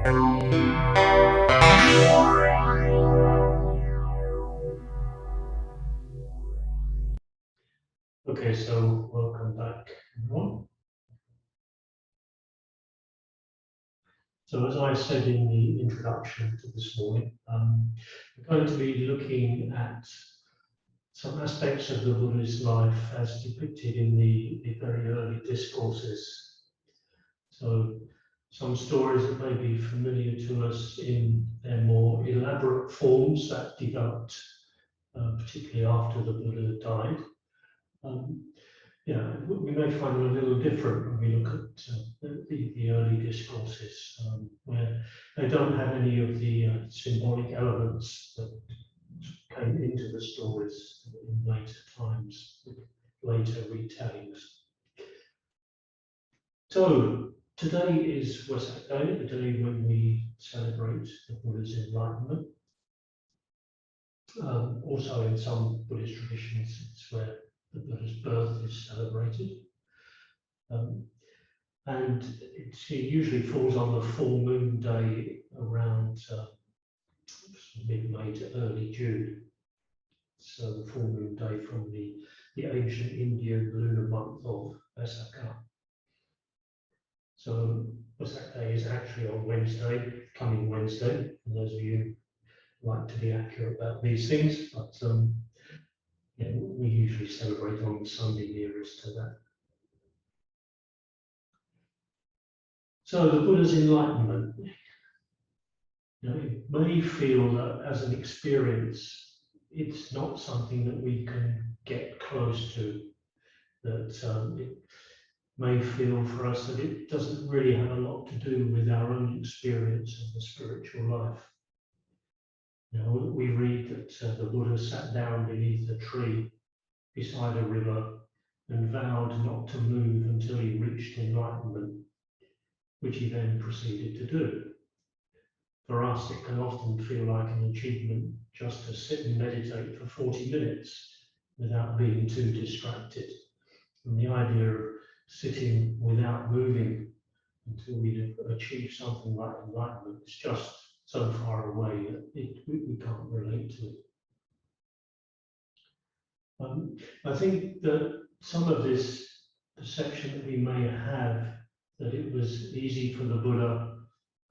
Okay, so welcome back, everyone. So as I said in the introduction to this morning, we're going to be looking at some aspects of the Buddha's life as depicted in the very early discourses. So some stories that may be familiar to us in their more elaborate forms that developed particularly after the Buddha died. Yeah, we may find them a little different when we look at the early discourses, where they don't have any of the symbolic elements that came into the stories in later times, later retellings. So today is Wesak Day, the day when we celebrate the Buddha's enlightenment. Also in some Buddhist traditions, it's where the Buddha's birth is celebrated. And it usually falls on the full moon day around mid-May to early June. So the full moon day from the ancient Indian lunar month of Vaisakha. So Wesak Day is actually on Wednesday, coming Wednesday, for those of you who like to be accurate about these things, but yeah, we usually celebrate on the Sunday nearest to that. So the Buddha's enlightenment, it may feel that as an experience, it's not something that we can get close to, that it may feel for us that it doesn't really have a lot to do with our own experience of the spiritual life. We read that the Buddha sat down beneath a tree beside a river and vowed not to move until he reached enlightenment, which he then proceeded to do. For us, it can often feel like an achievement just to sit and meditate for 40 minutes without being too distracted. And the idea of sitting without moving until we achieve something like enlightenment is just so far away that we can't relate to it. I think that some of this perception that we may have that it was easy for the Buddha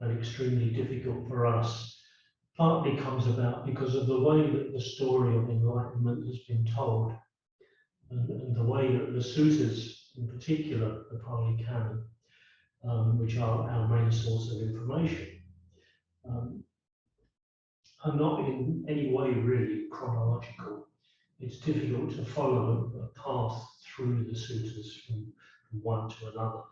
and extremely difficult for us partly comes about because of the way that the story of enlightenment has been told, and the way that the suttas, in particular the Pali Canon, which are our main source of information, are not in any way really chronological. It's difficult to follow a path through the suttas from one to another.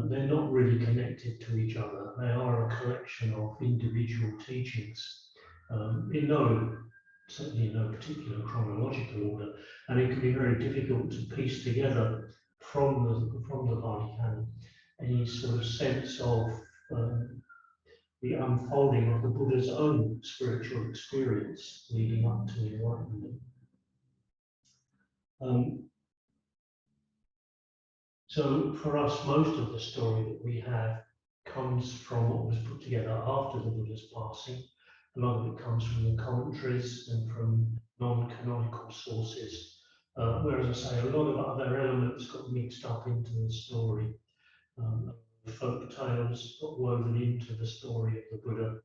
They're not really connected to each other. They are a collection of individual teachings, certainly in no particular chronological order, and it can be very difficult to piece together from the Pali Canon any sort of sense of the unfolding of the Buddha's own spiritual experience leading up to enlightenment. So for us, most of the story that we have comes from what was put together after the Buddha's passing. A lot of it comes from the commentaries and from non-canonical sources, whereas I say a lot of other elements got mixed up into the story. Folk tales got woven into the story of the Buddha,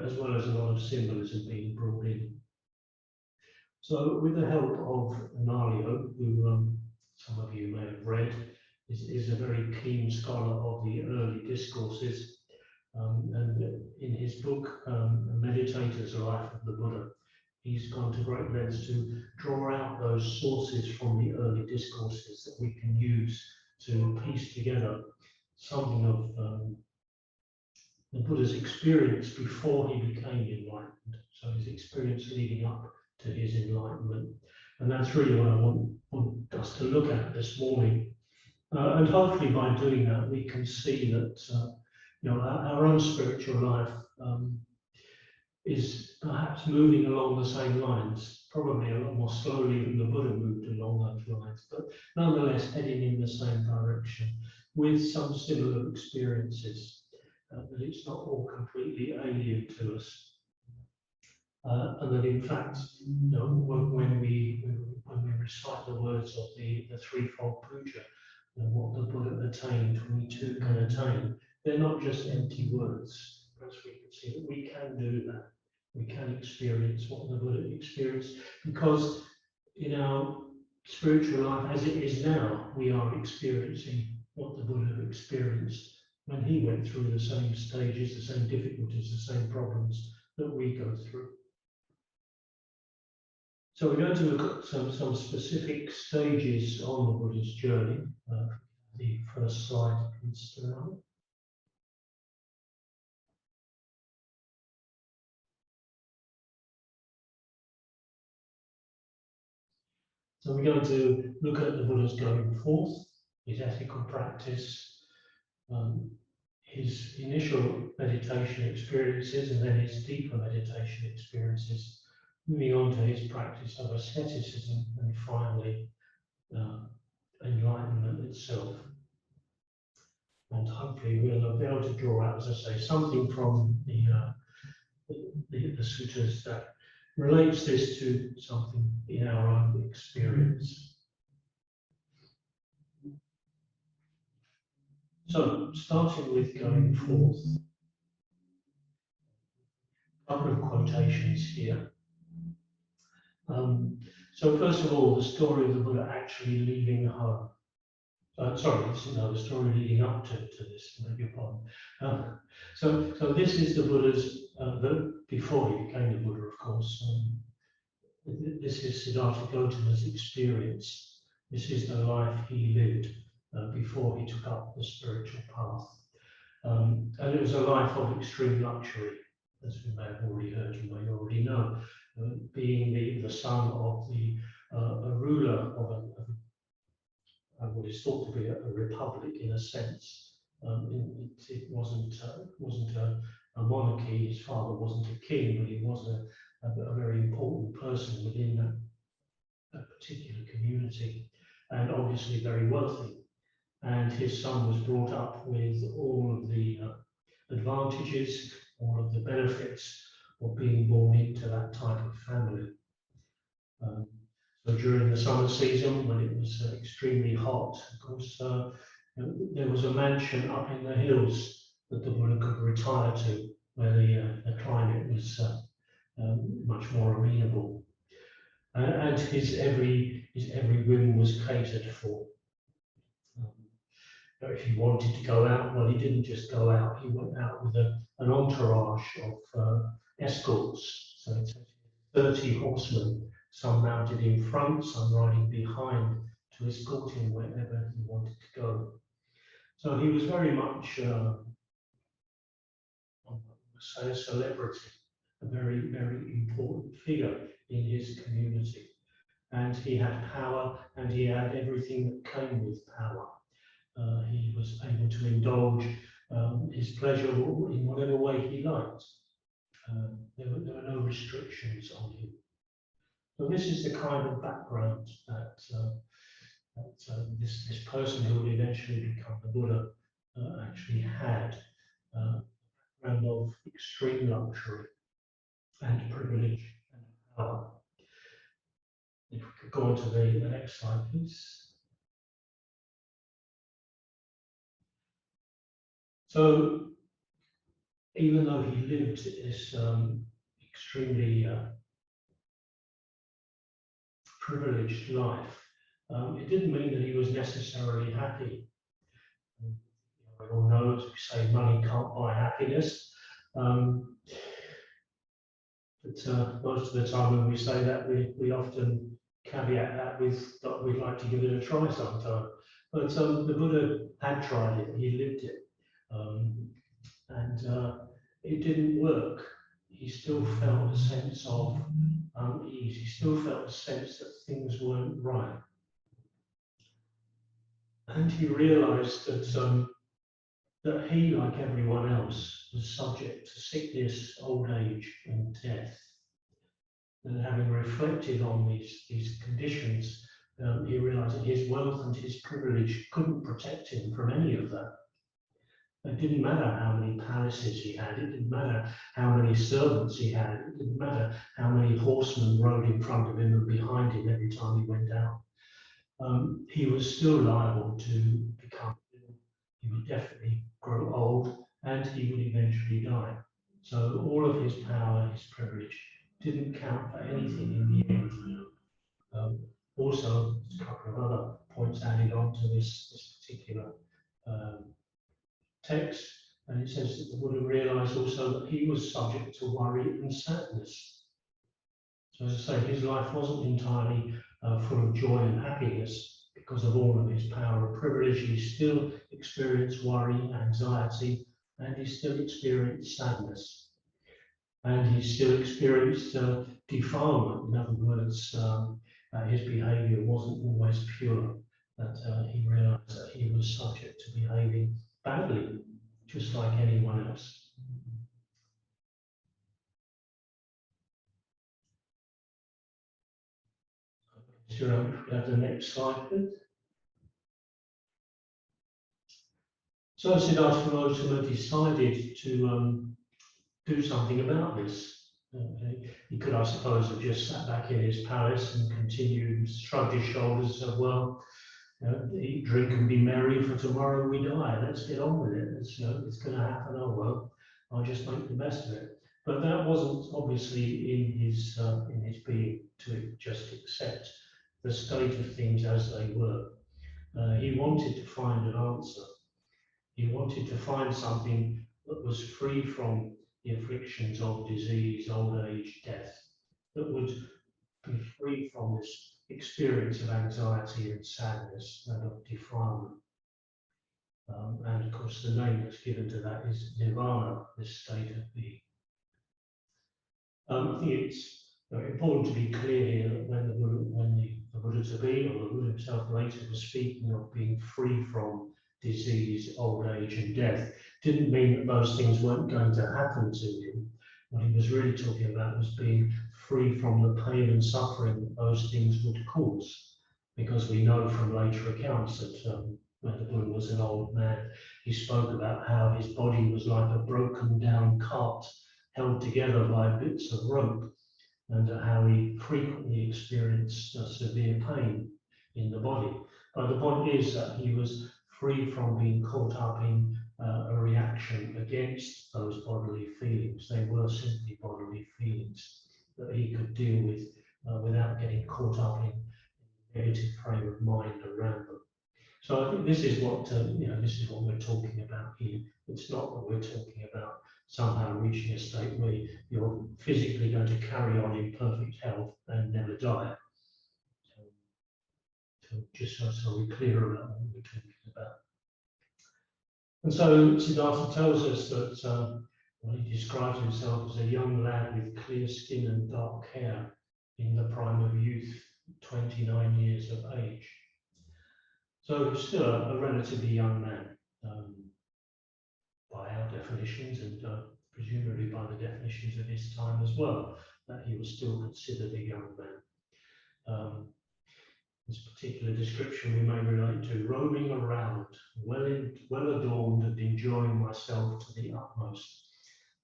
as well as a lot of symbolism being brought in. So with the help of Analio, who some of you may have read, is a very keen scholar of the early discourses, and in his book, A Meditator's Life of the Buddha, he's gone to great lengths to draw out those sources from the early discourses that we can use to piece together something of the Buddha's experience before he became enlightened, so his experience leading up to his enlightenment. And that's really what I want us to look at this morning. And hopefully by doing that, we can see that our own spiritual life is perhaps moving along the same lines, probably a lot more slowly than the Buddha moved along those lines, but nonetheless heading in the same direction with some similar experiences. that it's not all completely alien to us. And that in fact, when we recite the words of the threefold puja, what the Buddha attained, we too can attain. They're not just empty words. Perhaps we can see that we can do that. We can experience what the Buddha experienced, because in our spiritual life as it is now, we are experiencing what the Buddha experienced when he went through the same stages, the same difficulties, the same problems that we go through. So we're going to look at some specific stages on the Buddha's journey. The first slide, please. So we're going to look at the Buddha's going forth, his ethical practice, his initial meditation experiences, and then his deeper meditation experiences, moving on to his practice of asceticism, and finally enlightenment itself. And hopefully we'll be able to draw out, as I say, something from the sutras that relates this to something in our own experience. So, starting with going forth, a couple of quotations here. So, first of all, the story of the Buddha actually leaving home. The story leading up to this, I beg your pardon. So this is the Buddha's, before he became the Buddha, of course. This is Siddhartha Gautama's experience. This is the life he lived before he took up the spiritual path. And it was a life of extreme luxury, as we may have already heard, you may already know, being the son of a ruler of what is thought to be a republic in a sense. It wasn't a monarchy. His father wasn't a king, but he was a very important person within a particular community, and obviously very wealthy. And his son was brought up with all of the advantages, all of the benefits of being born into that type of family. So during the summer season, when it was extremely hot, of course, there was a mansion up in the hills that the Buddha could retire to, where the climate was much more amenable, and his every whim was catered for. If he wanted to go out, well, he didn't just go out; he went out with an entourage of escorts. So it's 30 horsemen, some mounted in front, some riding behind, to escort him wherever he wanted to go. So he was very much, say, a celebrity, a very, very important figure in his community. And he had power, and he had everything that came with power. He was able to indulge his pleasure in whatever way he liked. There were no restrictions on him. So this is the kind of background that this person who would eventually become the Buddha actually had, a background of extreme luxury and privilege and power. If we could go on to the next slide, please. So even though he lived this extremely privileged life, it didn't mean that he was necessarily happy. Everyone knows, we say money can't buy happiness. But most of the time when we say that, we often caveat that with that we'd like to give it a try sometime. But the Buddha had tried it, he lived it, and it didn't work. He still felt a sense of unease, he still felt a sense that things weren't right. And he realized that he, like everyone else, was subject to sickness, old age, and death. And having reflected on these conditions, he realized that his wealth and his privilege couldn't protect him from any of that. It didn't matter how many palaces he had, it didn't matter how many servants he had, it didn't matter how many horsemen rode in front of him and behind him every time he went out. He was still liable to become ill. He would definitely grow old and he would eventually die. So all of his power, his privilege, didn't count for anything in the end. Um, Also, a couple of other points added on to this particular um, text, and it says that the Buddha realized also that he was subject to worry and sadness. So, as I say, his life wasn't entirely full of joy and happiness because of all of his power and privilege. He still experienced worry, anxiety, and he still experienced sadness. And he still experienced defilement. In other words, his behavior wasn't always pure, that he realized that he was subject to behaving badly, just like anyone else. Sure, if we have the next slide, please. So Siddhartha Gautama decided to do something about this. Okay. He could, I suppose, have just sat back in his palace and continued, shrugged his shoulders and said, well, eat, drink and be merry, for tomorrow we die. Let's get on with it. It's going to happen. Oh well, I'll just make the best of it. But that wasn't obviously in his being to just accept the state of things as they were. He wanted to find an answer. He wanted to find something that was free from the afflictions of disease, old age, death, that would be free from this experience of anxiety and sadness and of defilement. And of course, the name that's given to that is nirvana, this state of being. I think it's important to be clear here that when the Buddha to be, or the Buddha himself later was speaking of being free from disease, old age, and death, didn't mean that those things weren't going to happen to him. What he was really talking about was being free from the pain and suffering that those things would cause. Because we know from later accounts that when the Buddha was an old man, he spoke about how his body was like a broken down cart held together by bits of rope, and how he frequently experienced severe pain in the body. But the point is that he was free from being caught up in a reaction against those bodily feelings. They were simply bodily feelings that he could deal with without getting caught up in a negative frame of mind around them. So I think this is what this is what we're talking about here. It's not that we're talking about somehow reaching a state where you're physically going to carry on in perfect health and never die. So just so we're clear about what we're talking about. And so Siddhartha tells us that he describes himself as a young lad with clear skin and dark hair in the prime of youth, 29 years of age. So still a relatively young man by our definitions, and presumably by the definitions of his time as well, that he was still considered a young man. This particular description we may relate to roaming around, well adorned and enjoying myself to the utmost.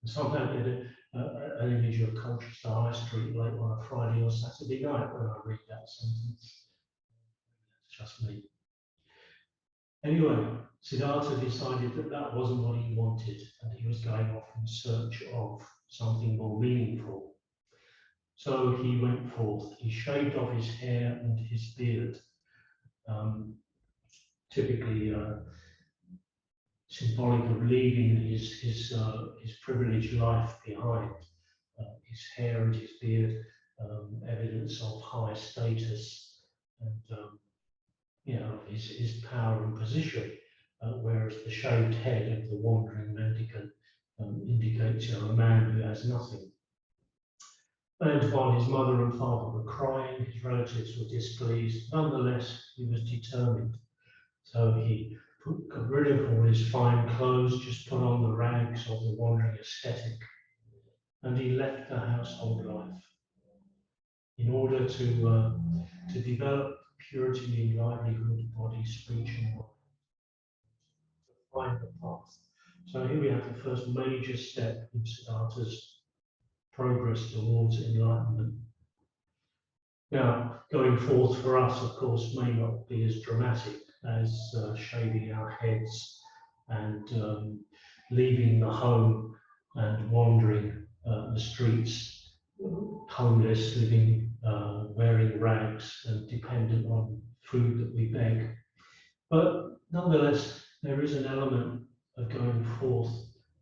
And sometimes I get an image of Colchester High Street late on a Friday or Saturday night when I read that sentence. It's just me. Anyway, Siddhartha decided that that wasn't what he wanted, and he was going off in search of something more meaningful. So he went forth. He shaved off his hair and his beard, typically symbolic of leaving his privileged life behind. His hair and his beard, evidence of high status and his power and position, whereas the shaved head of the wandering mendicant indicates a man who has nothing. And while his mother and father were crying, his relatives were displeased. Nonetheless, he was determined. So he got rid of all his fine clothes, just put on the rags of the wandering ascetic, and he left the household life in order to develop purity in livelihood, body, speech, and mind, to find the path So here we have the first major step in Siddhartha's progress towards enlightenment. Now, going forth for us, of course, may not be as dramatic as shaving our heads and leaving the home and wandering the streets, homeless, living, wearing rags and dependent on food that we beg. But nonetheless, there is an element of going forth,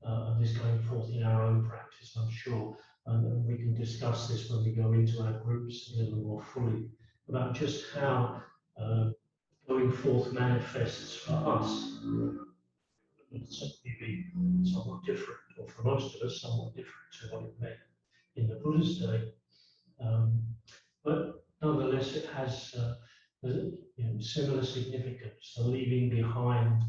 of this going forth in our own practice, I'm sure. And we can discuss this when we go into our groups a little more fully about just how going forth manifests for us. It certainly be somewhat different, or for most of us, somewhat different to what it meant in the Buddha's day. But nonetheless, it has similar significance, the leaving behind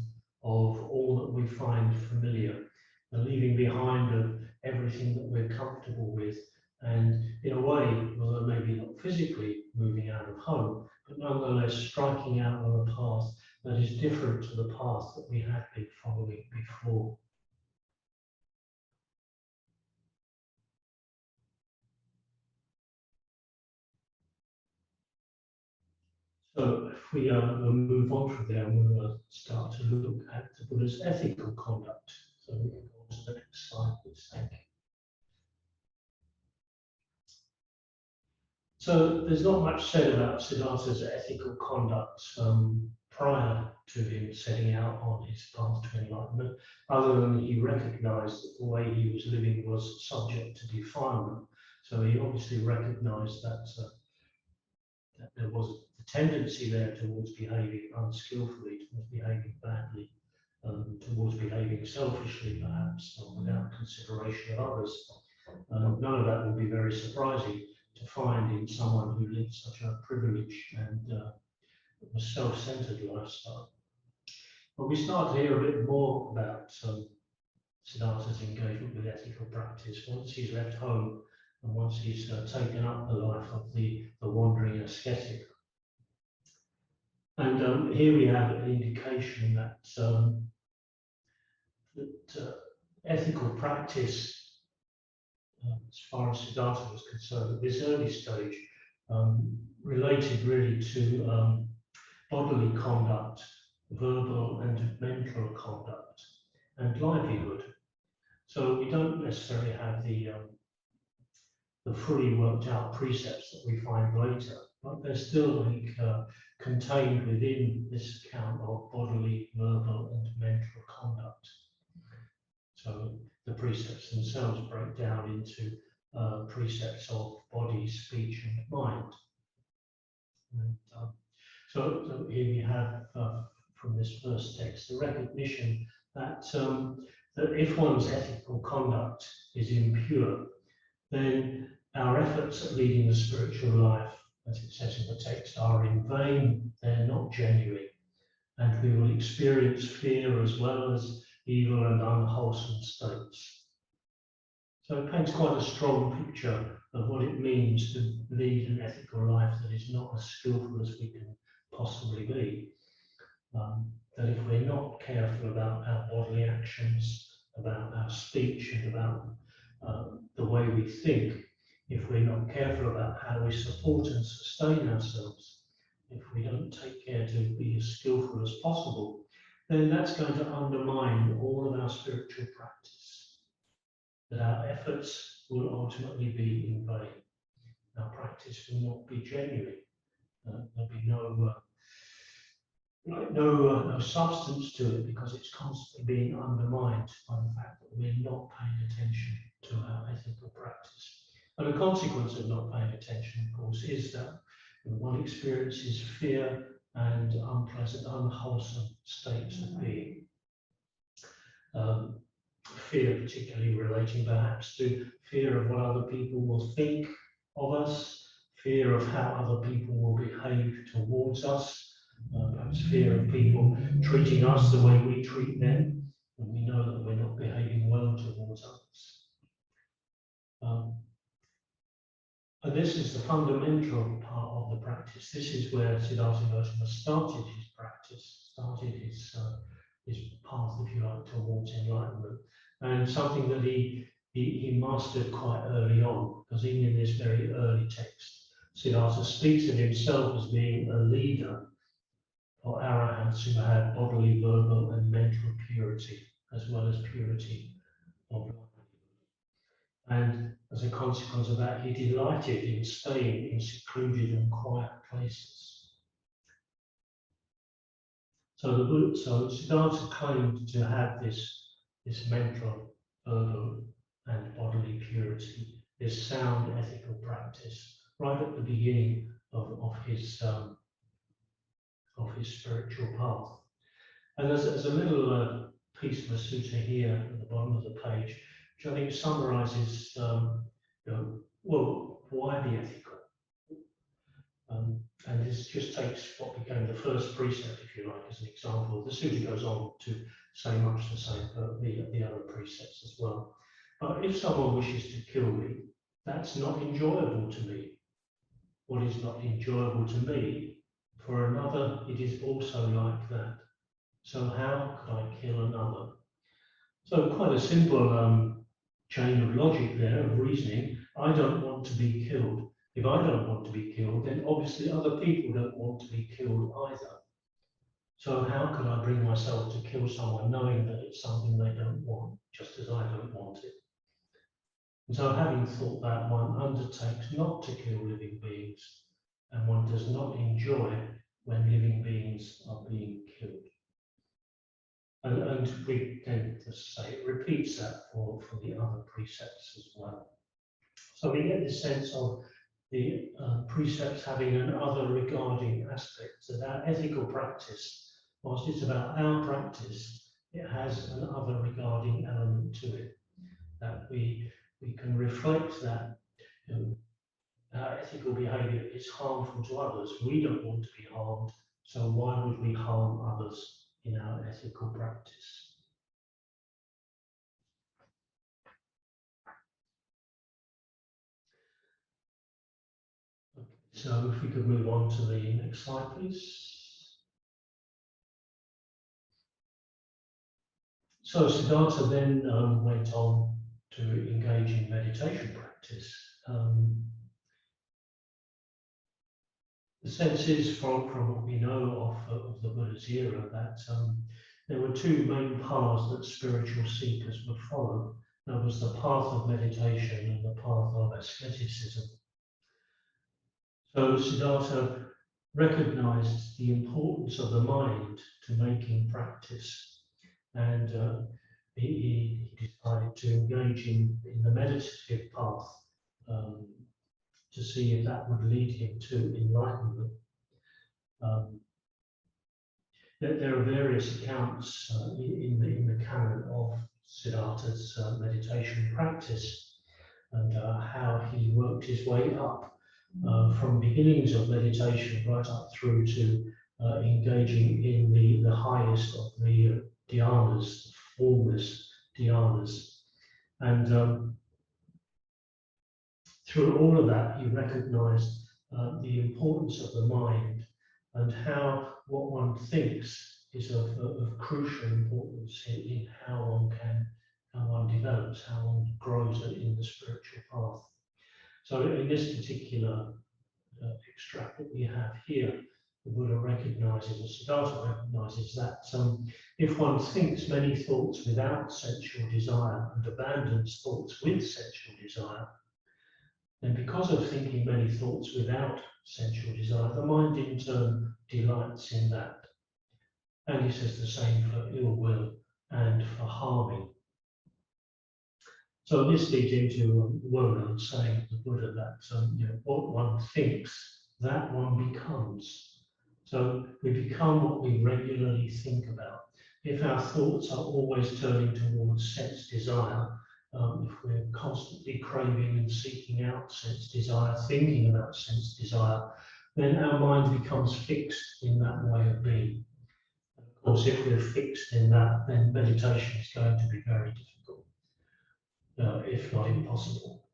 of all that we find familiar, the leaving behind of everything that we're comfortable with, and in a way, although maybe not physically moving out of home, but nonetheless striking out on a path that is different to the path that we had been following before. So if we will move on from there, we'll start to look at the Buddha's ethical conduct. So we can go on to the next slide, please. Thank you. So there's not much said about Siddhartha's ethical conduct prior to him setting out on his path to enlightenment, other than he recognized that the way he was living was subject to defilement. So he obviously recognized that there was a tendency there towards behaving unskillfully, towards behaving badly, towards behaving selfishly, perhaps, or without consideration of others. None of that would be very surprising to find in someone who lived such a privileged and self-centered lifestyle. But we start to hear a bit more about Siddhartha's engagement with ethical practice once he's left home and once he's taken up the life of the wandering ascetic. And here we have an indication that ethical practice, as far as Siddhartha was concerned, at this early stage, related really to bodily conduct, verbal and mental conduct, and livelihood. So we don't necessarily have the fully worked out precepts that we find later, but they're still contained within this account of bodily, verbal, and mental conduct. So the precepts themselves break down into precepts of body, speech, and mind. And, so here we have from this first text the recognition that that if one's ethical conduct is impure, then our efforts at leading the spiritual life, as it says in the text, are in vain, they're not genuine, and we will experience fear as well as evil and unwholesome states. So it paints quite a strong picture of what it means to lead an ethical life that is not as skillful as we can possibly be. That if we're not careful about our bodily actions, about our speech, and about the way we think, if we're not careful about how we support and sustain ourselves, if we don't take care to be as skillful as possible, then that's going to undermine all of our spiritual practice. That our efforts will ultimately be in vain. Our practice will not be genuine. There'll be no substance to it because it's constantly being undermined by the fact that we're not paying attention to our ethical practice. And a consequence of not paying attention, of course, is that one experiences fear and unpleasant, unwholesome states of being. Fear particularly relating perhaps to fear of what other people will think of us, fear of how other people will behave towards us, perhaps fear of people treating us the way we treat them, and we know that we're not behaving well towards others. And this is the fundamental part of the practice. This is where Siddhartha Gautama started his practice, started his path, if you like, towards enlightenment, and something that he mastered quite early on, because even in this very early text, Siddhartha speaks of himself as being a leader for arahants who had bodily, verbal, and mental purity, as well as purity of life. And as a consequence of that, he delighted in staying in secluded and quiet places. So Siddhartha claimed to have this mental, verbal, and bodily purity, this sound ethical practice, right at the beginning of his spiritual path. And there's a little piece of a sutta here at the bottom of the page, which I think summarizes, well, why be ethical? And this just takes what became the first precept, if you like, as an example. The sutta goes on to say much the same for the other precepts as well. But if someone wishes to kill me, that's not enjoyable to me. What is not enjoyable to me, for another, it is also like that. So how could I kill another? So quite a simple chain of logic there, of reasoning. I don't want to be killed. If I don't want to be killed, then obviously other people don't want to be killed either. So how could I bring myself to kill someone knowing that it's something they don't want, just as I don't want it? And so having thought that, one undertakes not to kill living beings, and one does not enjoy when living beings are being killed. And we then just say it repeats that for the other precepts as well. So we get this sense of the precepts having an other regarding aspect. So that ethical practice, whilst it's about our practice, it has an other regarding element to it. That we can reflect that our ethical behaviour is harmful to others. We don't want to be harmed, so why would we harm others in our ethical practice? So if we could move on to the next slide, please. So Siddhartha then went on to engage in meditation practice. The sense is from what we know of the Buddha's era that there were two main paths that spiritual seekers would follow. There was the path of meditation and the path of asceticism. So Siddhartha recognized the importance of the mind to making practice, and he decided to engage in the meditative path to see if that would lead him to enlightenment. There are various accounts in the canon of Siddhartha's meditation practice and how he worked his way up from beginnings of meditation right up through to engaging in the highest of the dhyanas, formless dhyanas. And through all of that, he recognized the importance of the mind and how what one thinks is of crucial importance in how one develops, how one grows in the spiritual path. So in this particular extract that we have here, the Buddha recognizes, or Siddhartha recognizes that if one thinks many thoughts without sensual desire and abandons thoughts with sensual desire, then because of thinking many thoughts without sensual desire, the mind in turn delights in that. And he says the same for ill will and for harming. So this leads into a well-known saying of the Buddha that what one thinks, that one becomes. So we become what we regularly think about. If our thoughts are always turning towards sense desire, if we're constantly craving and seeking out sense desire, thinking about sense desire, then our mind becomes fixed in that way of being. Of course, if we're fixed in that, then meditation is going to be very difficult, if not impossible.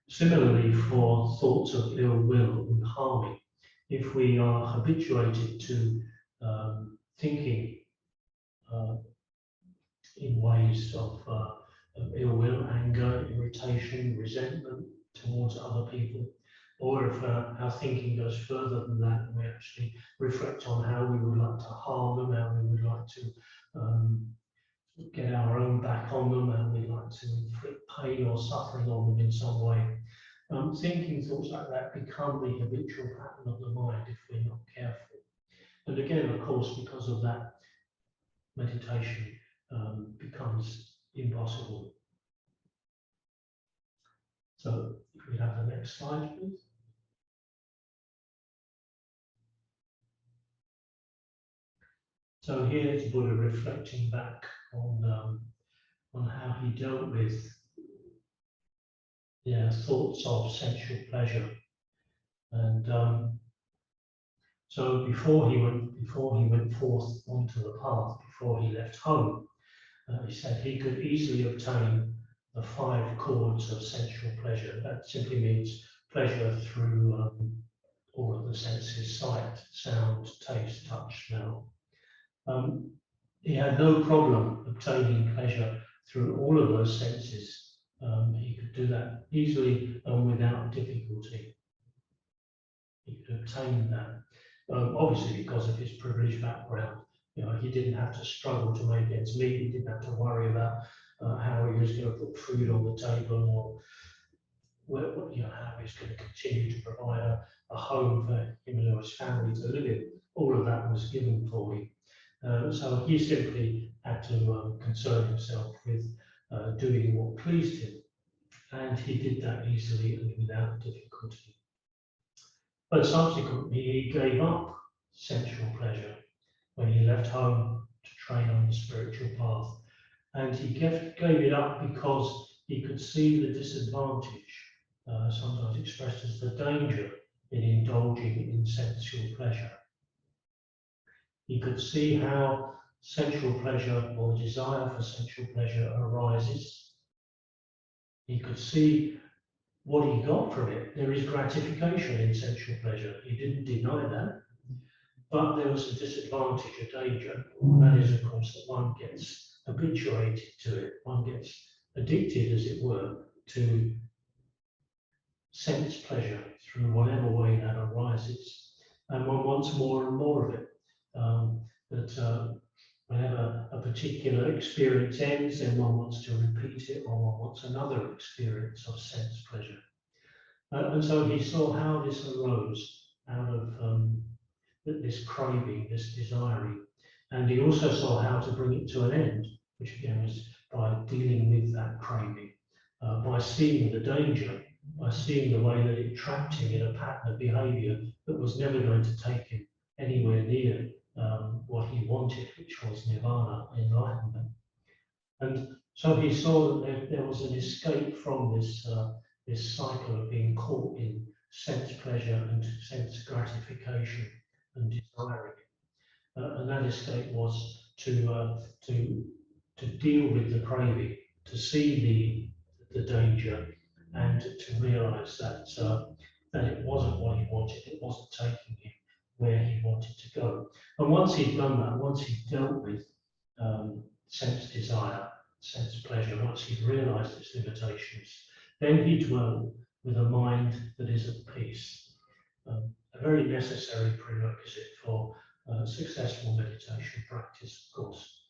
Similarly, for thoughts of ill will and harming, if we are habituated to thinking in ways of ill will, anger, irritation, resentment towards other people, or if our thinking goes further than that, and we actually reflect on how we would like to harm them, how we would like to get our own back on them, and we'd like to inflict pain or suffering on them in some way. Thinking thoughts like that become the habitual pattern of the mind if we're not careful. And again, of course, because of that, meditation becomes impossible. So if we have the next slide, please. So here's Buddha reflecting back on how he dealt with thoughts of sensual pleasure. And so before he went forth onto the path, before he left home, he said he could easily obtain the 5 chords of sensual pleasure. That simply means pleasure through all of the senses: sight, sound, taste, touch, smell. He had no problem obtaining pleasure through all of those senses. He could do that easily and without difficulty. He could obtain that. Obviously, because of his privileged background, he didn't have to struggle to make ends meet. He didn't have to worry about how he was going to put food on the table, or how he was going to continue to provide a home for him and his family to live in. All of that was given for him. So he simply had to concern himself with doing what pleased him, and he did that easily and without difficulty. But subsequently, he gave up sensual pleasure when he left home to train on the spiritual path. And he gave it up because he could see the disadvantage, sometimes expressed as the danger, in indulging in sensual pleasure. He could see how sensual pleasure, or the desire for sensual pleasure, arises. He could see what he got from it. There is gratification in sensual pleasure. He didn't deny that. But there was a disadvantage, a danger. That is, of course, that one gets habituated to it. One gets addicted, as it were, to sense pleasure through whatever way that arises. And one wants more and more of it. Whenever a particular experience ends, then one wants to repeat it, or one wants another experience of sense pleasure. And so he saw how this arose out of this craving, this desiring. And he also saw how to bring it to an end, which again was by dealing with that craving, by seeing the danger, by seeing the way that it trapped him in a pattern of behavior that was never going to take him anywhere near what he wanted, which was nirvana, enlightenment. And so he saw that there was an escape from this cycle of being caught in sense pleasure and sense gratification and desiring. And that escape was to deal with the craving, to see the danger, and to realise that it wasn't what he wanted, it wasn't taking him where he wanted to go. And once he'd done that, once he'd dealt with sense desire, sense pleasure, once he'd realised its limitations, then he dwelled with a mind that is at peace. A very necessary prerequisite for successful meditation practice, of course.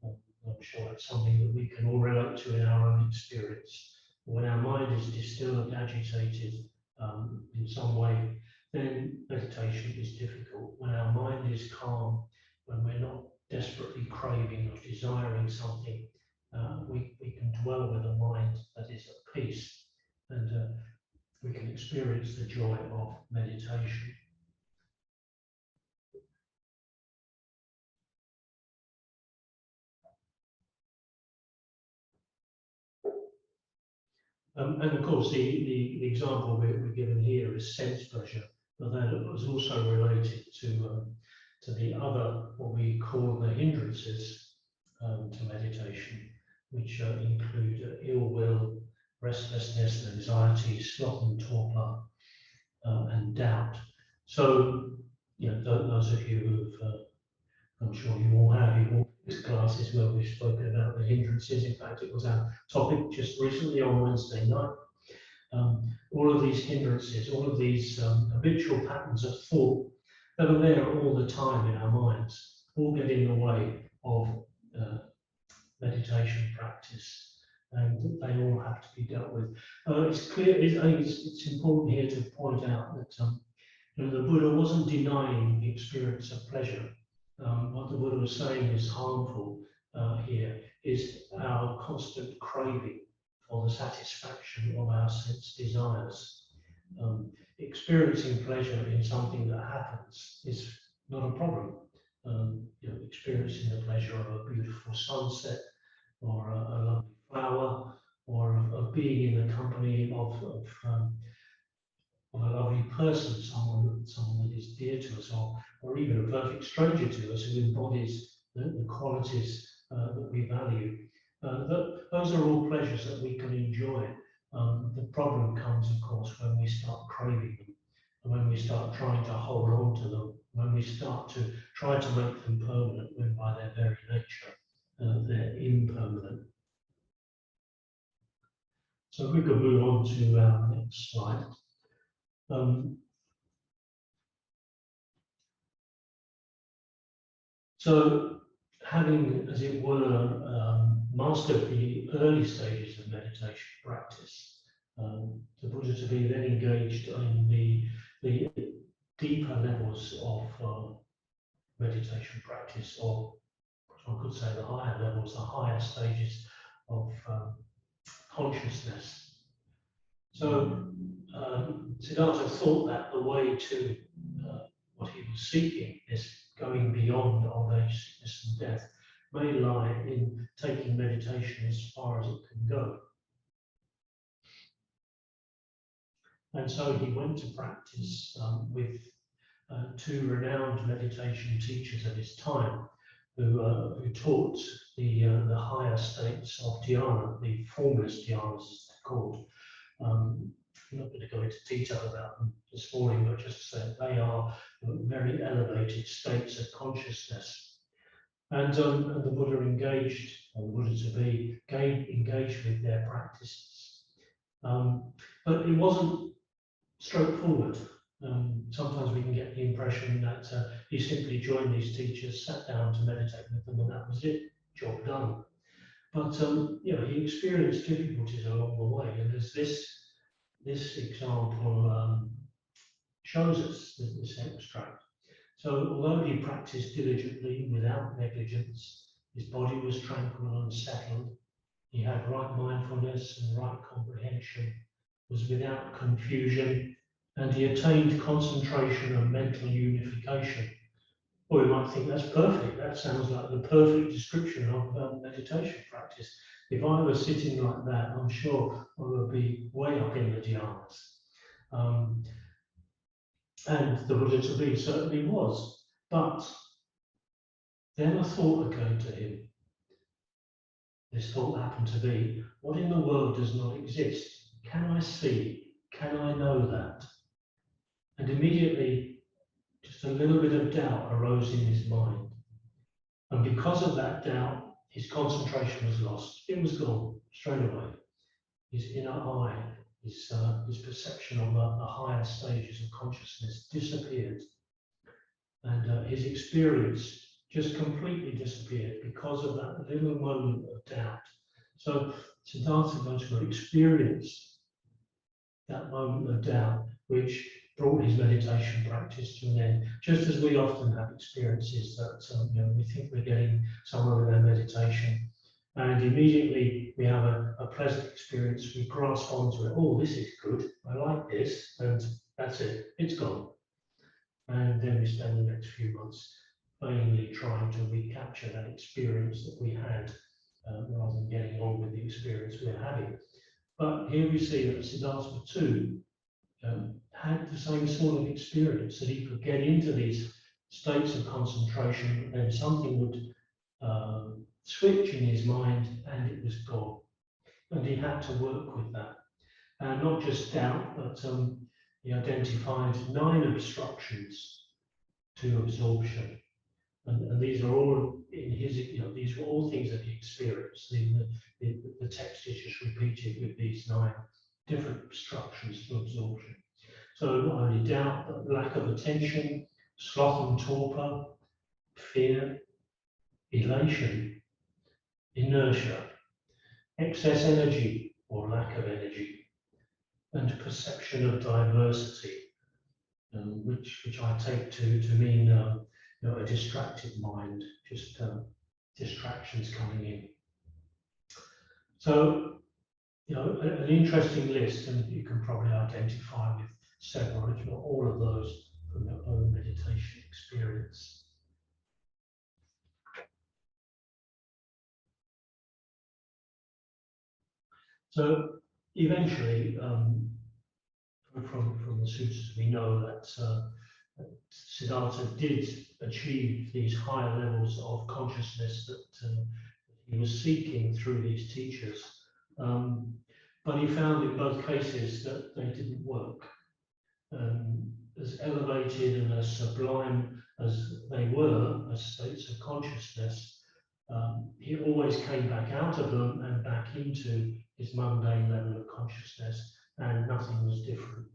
I'm sure it's something that we can all relate to in our own experience. When our mind is disturbed, agitated in some way, then meditation is difficult. When our mind is calm, when we're not desperately craving or desiring something, we can dwell with a mind that is at peace, and we can experience the joy of meditation. And of course, the example we're given here is sense pleasure, but that was also related to the other, what we call the hindrances to meditation, which include ill will, restlessness, anxiety, sloth and torpor, and doubt. So, those of you who've, I'm sure you all have, you've all This class is where we've spoken about the hindrances. In fact, it was our topic just recently on Wednesday night. All of these hindrances, all of these habitual patterns of thought that are there all the time in our minds, all get in the way of uh, meditation practice, and they all have to be dealt with. It's clear, I think it's important here to point out that the Buddha wasn't denying the experience of pleasure. What the Buddha was saying is harmful here is our constant craving for the satisfaction of our sense desires. Experiencing pleasure in something that happens is not a problem. Experiencing the pleasure of a beautiful sunset or a lovely flower or of being in the company of a lovely person, someone that is dear to us, or even a perfect stranger to us who embodies the qualities that we value. Those are all pleasures that we can enjoy. The problem comes, of course, when we start craving them, and when we start trying to hold on to them, when we start to try to make them permanent, when by their very nature they're impermanent. So if we could move on to our next slide. So having, as it were, mastered the early stages of meditation practice, the Buddha to be then engaged in the deeper levels of meditation practice, or I could say the higher levels, the higher stages of consciousness. So Siddhartha thought that the way to what he was seeking, this going beyond old age, sickness and death, may lie in taking meditation as far as it can go. And so he went to practice with two renowned meditation teachers of his time, who taught the higher states of dhyana, the formless dhyanas as they're called. I'm not going to go into detail about them this morning, but just to say they are very elevated states of consciousness. And the Buddha engaged, or the Buddha to be, engaged with their practices. But it wasn't straightforward. Sometimes we can get the impression that he simply joined these teachers, sat down to meditate with them, and that was it, job done. But he experienced difficulties along the way, and as this example shows us, this extract. So although he practiced diligently without negligence, his body was tranquil and settled. He had right mindfulness and right comprehension, was without confusion, and he attained concentration and mental unification. Well, we might think that's perfect. That sounds like the perfect description of meditation practice. If I was sitting like that, I'm sure I would be way up in the dhyanas. And the Buddha to be certainly was. But then a thought occurred to him. This thought happened to be, what in the world does not exist? Can I see? Can I know that? And immediately, just a little bit of doubt arose in his mind. And because of that doubt, his concentration was lost. It was gone straight away. His inner eye, his perception of the higher stages of consciousness disappeared. And his experience just completely disappeared because of that little moment of doubt. So Siddhartha Gautama experienced that moment of doubt, which brought his meditation practice to an end. Just as we often have experiences that we think we're getting somewhere with our meditation, and immediately we have a pleasant experience, we grasp onto it. Oh, this is good. I like this, and that's it. It's gone. And then we spend the next few months vainly trying to recapture that experience that we had, rather than getting on with the experience we're having. But here we see that Siddhartha too had the same sort of experience, that he could get into these states of concentration, and something would switch in his mind, and it was gone. And he had to work with that. And not just doubt, but he identified 9 obstructions to absorption. And these are all in his, these were all things that he experienced. The text is just repeated with these 9 different instructions to absorption. So not only doubt, but lack of attention, sloth and torpor, fear, elation, inertia, excess energy or lack of energy, and perception of diversity, which I take to mean a distracted mind, just distractions coming in. So, an interesting list, and you can probably identify with several, if not all of those, from your own meditation experience. So, eventually, from the sutras, we know that Siddhartha did achieve these higher levels of consciousness that he was seeking through these teachers. But he found in both cases that they didn't work. As elevated and as sublime as they were as states of consciousness, he always came back out of them and back into his mundane level of consciousness, and nothing was different.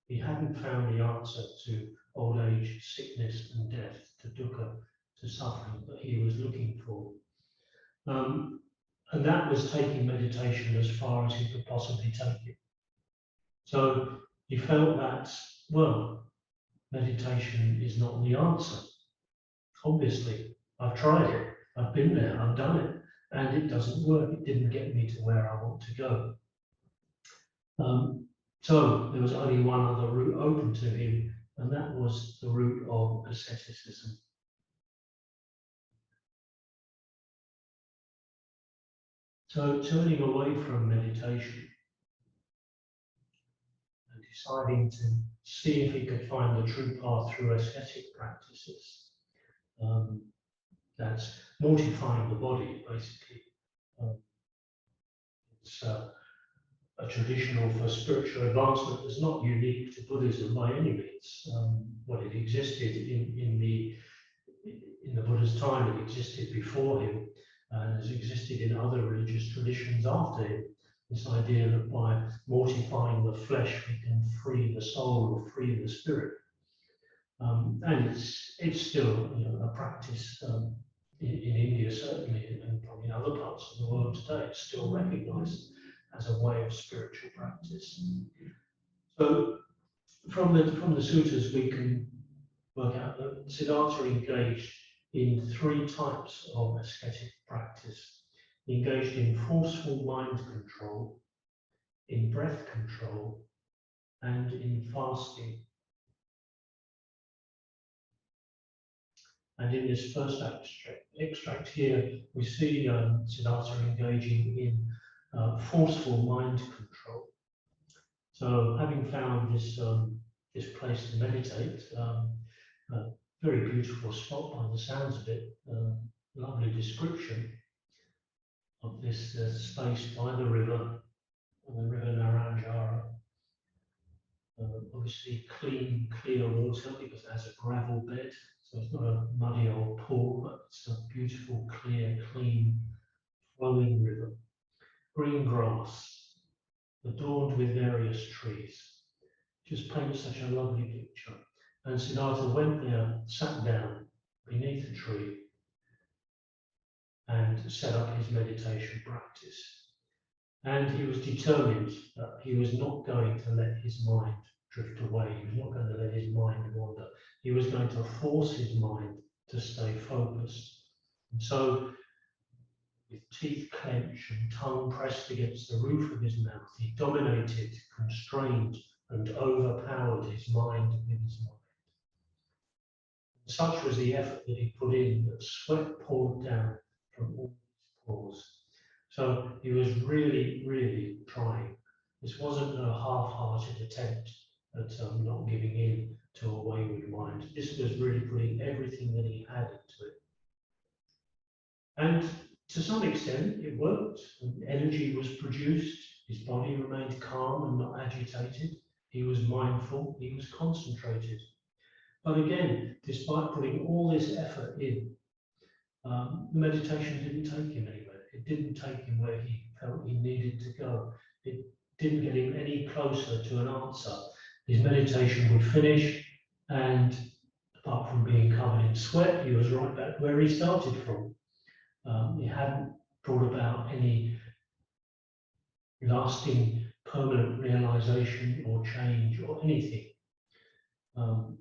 He hadn't found the answer to old age, sickness, and death, to dukkha, to suffering that he was looking for. And that was taking meditation as far as he could possibly take it. So he felt that, well, meditation is not the answer. Obviously, I've tried it, I've been there, I've done it, and it doesn't work. It didn't get me to where I want to go. So there was only one other route open to him, and that was the route of asceticism. So turning away from meditation and deciding to see if he could find the true path through ascetic practices. That's mortifying the body, basically. It's a traditional for spiritual advancement that's not unique to Buddhism by any means. It existed in the Buddha's time, it existed before him, and has existed in other religious traditions after him. This idea that by mortifying the flesh we can free the soul or free the spirit. And it's still a practice in India certainly, and probably in other parts of the world today. It's still recognised as a way of spiritual practice. So from the sutras we can work out that Siddhartha engaged in 3 types of ascetic practice. He engaged in forceful mind control, in breath control, and in fasting. And in this first extract here, we see Siddhartha engaging in forceful mind control. So having found this place to meditate, a very beautiful spot by the sounds of it, lovely description of this space by the river Naranjara. Obviously clean, clear water because it has a gravel bed, so it's not a muddy old pool, but it's a beautiful, clear, clean, flowing river. Green grass, adorned with various trees. Just paints such a lovely picture. And Siddhartha went there, sat down beneath a tree, and set up his meditation practice. And he was determined that he was not going to let his mind drift away. He was not going to let his mind wander. He was going to force his mind to stay focused. And so, with teeth clenched and tongue pressed against the roof of his mouth, he dominated, constrained, and overpowered his mind with his mind. Such was the effort that he put in that sweat poured down from all his pores. So he was really, really trying. This wasn't a half-hearted attempt at not giving in to a wayward mind. This was really putting everything that he had into it. And to some extent, it worked. Energy was produced. His body remained calm and not agitated. He was mindful. He was concentrated. But again, despite putting all this effort in, the meditation didn't take him anywhere. It didn't take him where he felt he needed to go. It didn't get him any closer to an answer. His meditation would finish, and apart from being covered in sweat, he was right back where he started from. It hadn't brought about any lasting, permanent realization or change or anything.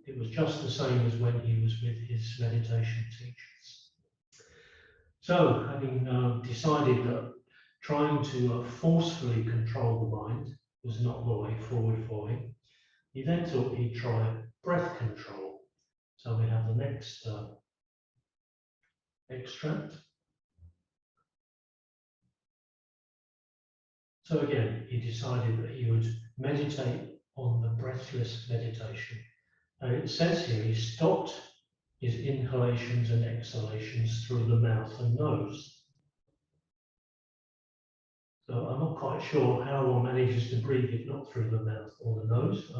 It was just the same as when he was with his meditation teachers. So, having decided that trying to forcefully control the mind was not the way forward for him, he then thought he'd try breath control. So we have the next extract. So again, he decided that he would meditate on the breathless meditation. And it says here he stopped his inhalations and exhalations through the mouth and nose. So I'm not quite sure how one manages to breathe if not through the mouth or the nose.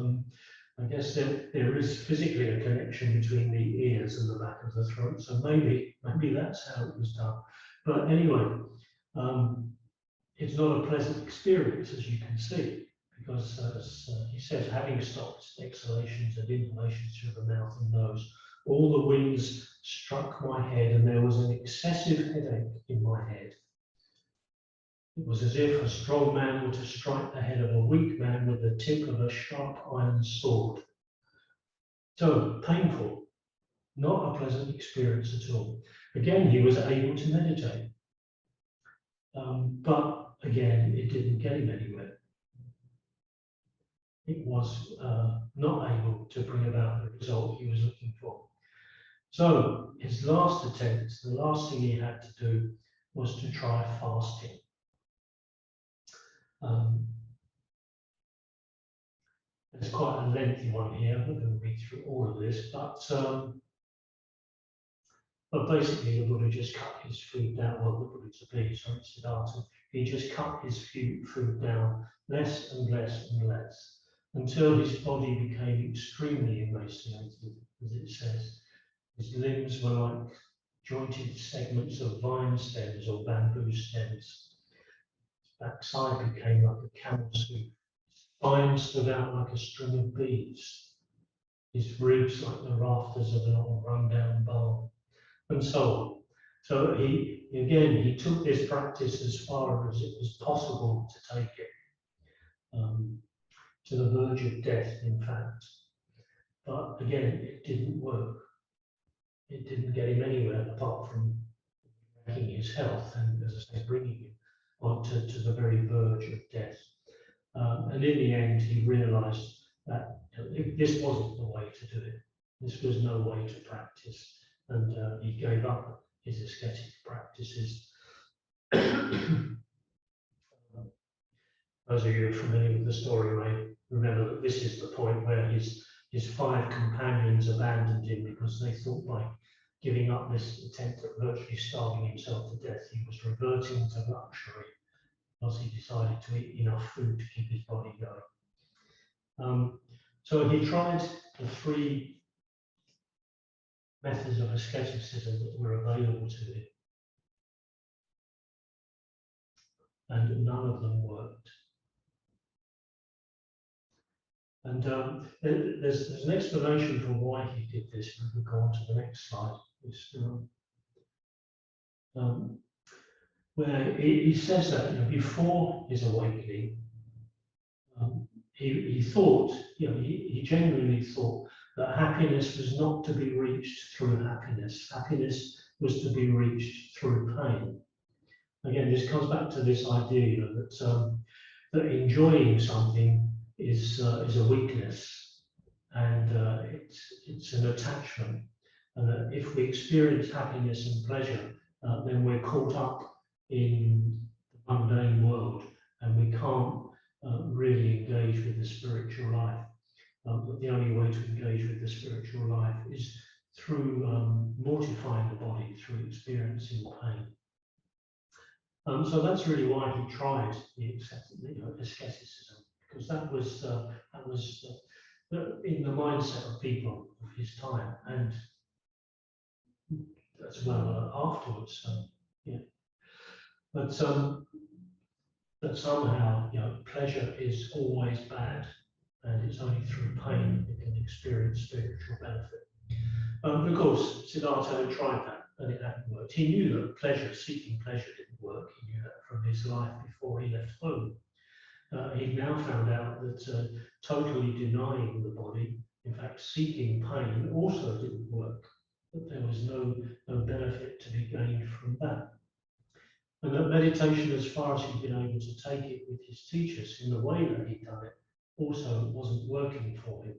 I guess there is physically a connection between the ears and the back of the throat, so maybe that's how it was done. But anyway, it's not a pleasant experience, as you can see, because as he says, having stopped exhalations and inhalations through the mouth and nose, all the winds struck my head and there was an excessive headache in my head. It was as if a strong man were to strike the head of a weak man with the tip of a sharp iron sword. So painful, not a pleasant experience at all. Again, he was able to meditate. But again, it didn't get him anywhere. It was not able to bring about the result he was looking for. So his last attempt, the last thing he had to do was to try fasting. It's quite a lengthy one here. I'm not going to read through all of this, but basically the Buddha just cut his food down. Well, the Buddha to be, sorry, Siddhartha, he just cut his food down less and less and less until his body became extremely emaciated, as it says. His limbs were like jointed segments of vine stems or bamboo stems. His backside became like a camel's hoof. Spine stood out like a string of beads. His ribs like the rafters of an old run-down barn, and so on. So he took this practice as far as it was possible to take it, to the verge of death, in fact. But again, it didn't work. It didn't get him anywhere apart from wrecking his health and, as I say, bringing him onto to the very verge of death. And in the end, he realized that this wasn't the way to do it. This was no way to practice. And he gave up his ascetic practices. Those of you who are familiar with the story may remember that this is the point where his 5 companions abandoned him because they thought by giving up this attempt at virtually starving himself to death, he was reverting to luxury because he decided to eat enough food to keep his body going. So he tried the 3 methods of asceticism that were available to him, and none of them worked. And there's an explanation for why he did this. We can go on to the next slide. Where he says that before his awakening, he thought, he genuinely thought that happiness was not to be reached through happiness. Happiness was to be reached through pain. Again, this comes back to this idea that enjoying something is a weakness, and it's an attachment. And that if we experience happiness and pleasure, then we're caught up in the mundane world, and we can't really engage with the spiritual life. But the only way to engage with the spiritual life is through mortifying the body, through experiencing pain. So that's really why he tried the asceticism, because that was in the mindset of people of his time, and as well afterwards. Yeah. But that somehow, pleasure is always bad, and it's only through pain that we can experience spiritual benefit. Of course, Siddhartha had tried that, and it hadn't worked. He knew that seeking pleasure didn't work. He knew that from his life before he left home. He'd now found out that totally denying the body, in fact, seeking pain, also didn't work. That there was no benefit to be gained from that. And that meditation, as far as he'd been able to take it with his teachers in the way that he'd done it, also wasn't working for him.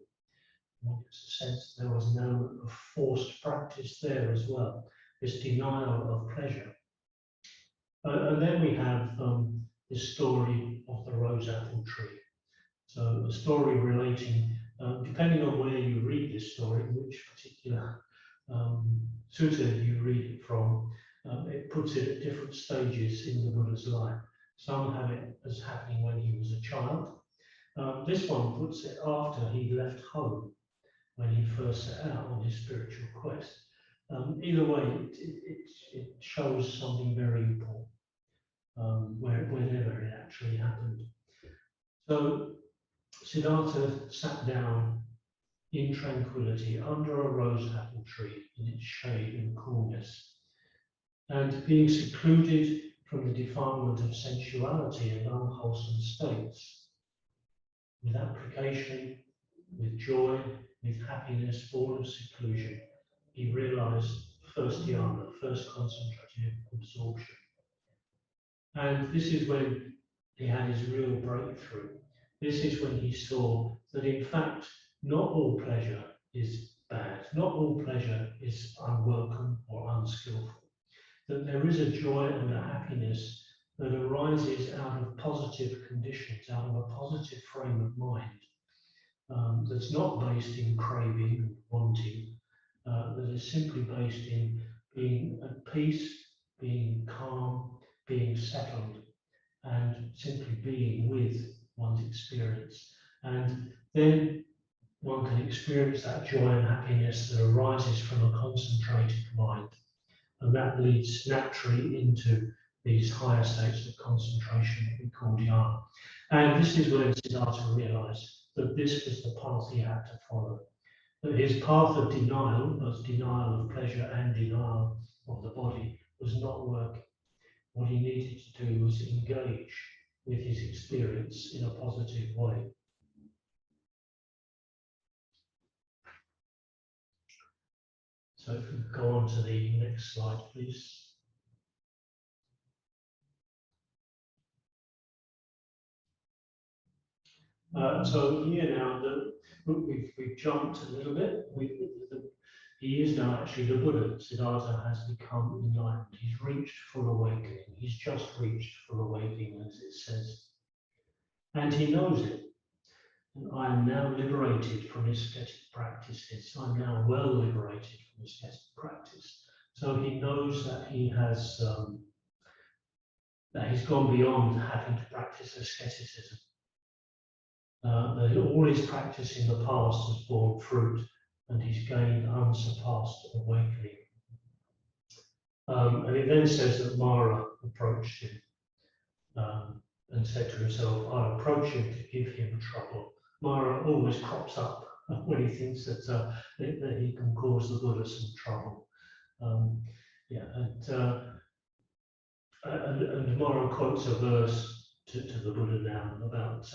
One gets the sense there was an element of forced practice there as well, this denial of pleasure. And then we have this story of the rose apple tree. So a story relating, depending on where you read this story, which particular sutta you read it from, it puts it at different stages in the Buddha's life. Some have it as happening when he was a child. This one puts it after he left home, when he first set out on his spiritual quest. Either way, it shows something very important, whenever it actually happened. So Siddhartha sat down in tranquility under a rose apple tree in its shade and coolness, and being secluded from the defilement of sensuality and unwholesome states, with application, with joy, with happiness, born of seclusion, he realized first dhyana, first concentrative absorption. And this is when he had his real breakthrough. This is when he saw that, in fact, not all pleasure is bad, not all pleasure is unwelcome or unskillful, that there is a joy and a happiness that arises out of positive conditions, out of a positive frame of mind, that's not based in craving and wanting, that is simply based in being at peace, being calm, being settled, and simply being with one's experience. And then one can experience that joy and happiness that arises from a concentrated mind. And that leads naturally into these higher states of concentration that we call dhyana. And this is when Siddhartha realized that this was the path he had to follow. That his path of denial, both denial of pleasure and denial of the body, was not working. What he needed to do was engage with his experience in a positive way. So if we go on to the next slide, please. So here now, we've jumped a little bit. He is now actually the Buddha. Siddhartha has become enlightened. He's reached full awakening. He's just reached full awakening, as it says. And he knows it. And I am now liberated from ascetic practices. I'm now well liberated from ascetic practice. So he knows that he has that he's gone beyond having to practice asceticism. That all his practice in the past has borne fruit, and he's gained unsurpassed awakening. And it then says that Mara approached him and said to himself, I'll approach him to give him trouble. Mara always crops up when he thinks that he can cause the Buddha some trouble. And Mara quotes a verse to the Buddha now about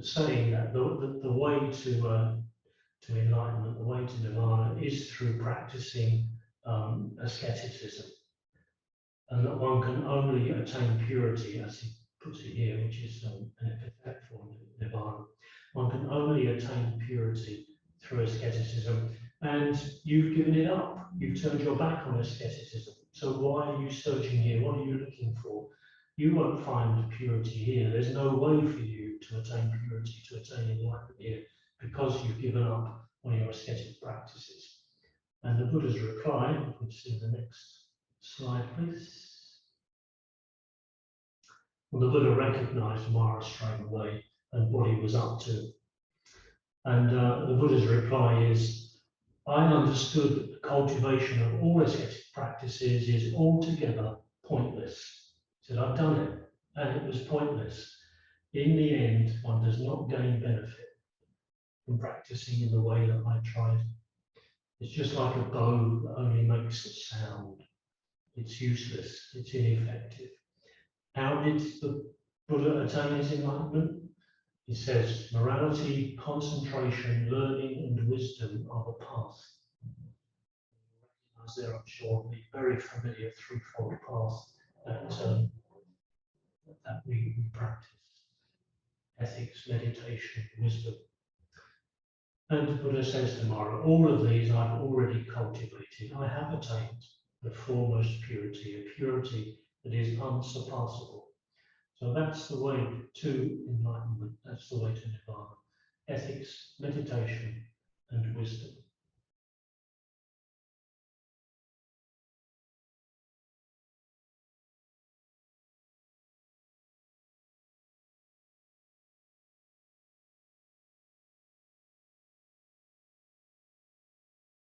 saying that the way to enlightenment, the way to nirvana, is through practicing asceticism, and that one can only attain purity, as he puts it here, which is an epithet for nirvana. One can only attain purity through asceticism, and you've given it up. You've turned your back on asceticism. So why are you searching here? What are you looking for? You won't find purity here. There's no way for you to attain purity, to attain enlightenment here, because you've given up on your ascetic practices. And the Buddha's reply, which is in the next slide, please. Well, the Buddha recognized Mara straight away, and what he was up to. And the Buddha's reply is, I understood that the cultivation of all ascetic practices is altogether pointless. He said, I've done it, and it was pointless. In the end, one does not gain benefit from practicing in the way that I tried. It's just like a bow that only makes a sound. It's useless, it's ineffective. How did the Buddha attain his enlightenment? He says, morality, concentration, learning, and wisdom are the path. As there, I'm sure, the very familiar threefold path that we practice: ethics, meditation, wisdom. And the Buddha says tomorrow, all of these I've already cultivated. I have attained the foremost purity, a purity that is unsurpassable. So that's the way to enlightenment, that's the way to nirvana. Ethics, meditation, and wisdom.